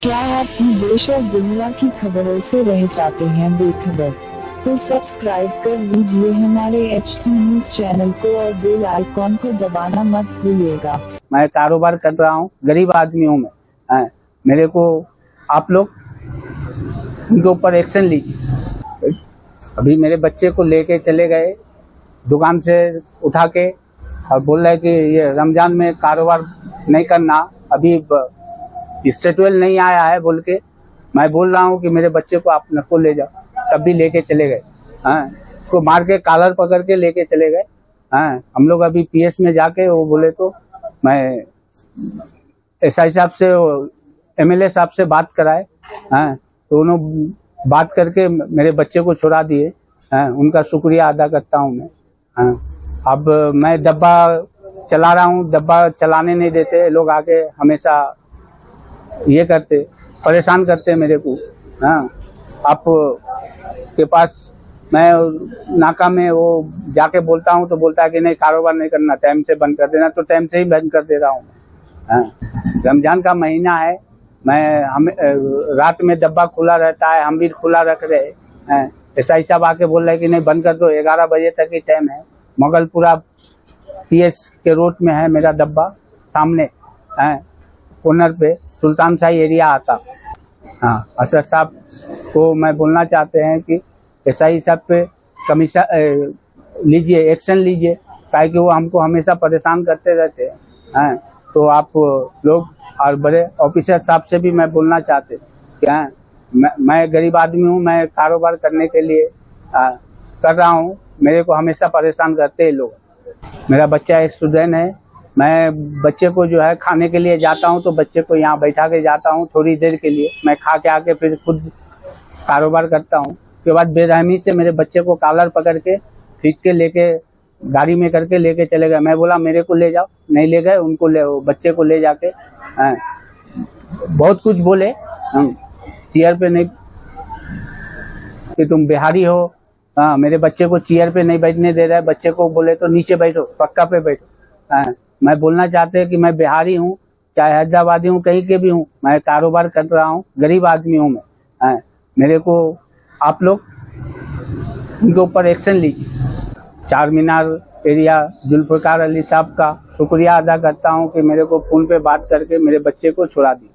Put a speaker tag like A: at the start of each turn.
A: क्या आप देश और दुनिया की खबरों से रह जाते हैं बेखबर? तो सब्सक्राइब कर लीजिए हमारे HT न्यूज चैनल को और बेल आइकॉन को दबाना मत भूलिएगा।
B: मैं कारोबार कर रहा हूँ, गरीब आदमी हूँ मैं। मेरे को आप लोग उनके ऊपर एक्शन लीजिए। अभी मेरे बच्चे को लेके चले गए दुकान से उठा के और बोल रहे कि ये रमजान में कारोबार नहीं करना, अभी स्टेटवेल नहीं आया है बोल के। मैं बोल रहा हूँ कि मेरे बच्चे को आप नको ले जाओ, तब भी लेके चले गए। उसको मार के कॉलर पकड़ के लेके चले गए। हम लोग अभी PS में जाके वो बोले तो मैं SI साहब से MLA साहब से बात कराए। तो उन्होंने बात करके मेरे बच्चे को छुड़ा दिए। उनका शुक्रिया अदा करता हूँ मैं। अब मैं डब्बा चला रहा हूँ, डब्बा चलाने नहीं देते लोग, आके हमेशा ये करते, परेशान करते मेरे को। आप के पास मैं नाका में वो जाके बोलता हूँ तो बोलता है कि नहीं कारोबार नहीं करना, टाइम से बंद कर देना, तो टाइम से ही बंद कर दे रहा हूँ। रमजान का महीना है, हम रात में डब्बा खुला रहता है, हम भी खुला रख रहे। SI साहब आके बोल रहे कि नहीं बंद कर दो, 11 बजे तक ही टाइम है। मोगलपुरा PS के रोड में है मेरा डब्बा, सामने कॉर्नर पे सुल्तान शाही एरिया आता। असद साहब को मैं बोलना चाहते हैं कि SI साहब पे कमीशन लीजिए, एक्शन लीजिए, ताकि वो हमको हमेशा परेशान करते रहते हैं। तो आप लोग और बड़े ऑफिसर साहब से भी मैं बोलना चाहते कि मैं गरीब आदमी हूँ, मैं कारोबार करने के लिए कर रहा हूँ, मेरे को हमेशा परेशान करते हैं लोग। मेरा बच्चा स्टूडेंट है, मैं बच्चे को जो है खाने के लिए जाता हूँ तो बच्चे को यहाँ बैठा के जाता हूँ थोड़ी देर के लिए, मैं खा के आके फिर खुद कारोबार करता हूँ। उसके बाद बेरहमी से मेरे बच्चे को कॉलर पकड़ के खींच के लेके गाड़ी में करके लेके चले गए। मैं बोला मेरे को ले जाओ, नहीं ले गए, उनको बच्चे को ले जाके बहुत कुछ बोले। चेयर पे नहीं कि तुम बिहारी हो, मेरे बच्चे को चेयर पे नहीं बैठने दे रहा है, बच्चे को बोले तो नीचे बैठो, पक्का पे बैठो। मैं बोलना चाहते हैं कि मैं बिहारी हूँ, चाहे हैदराबादी हूँ, कहीं के भी हूँ, मैं कारोबार कर रहा हूँ, गरीब आदमी हूँ मैं। मेरे को आप लोग उनके ऊपर एक्शन लीजिए। चार मीनार एरिया जुल्फिकार अली साहब का शुक्रिया अदा करता हूँ कि मेरे को फोन पे बात करके मेरे बच्चे को छुड़ा दिया।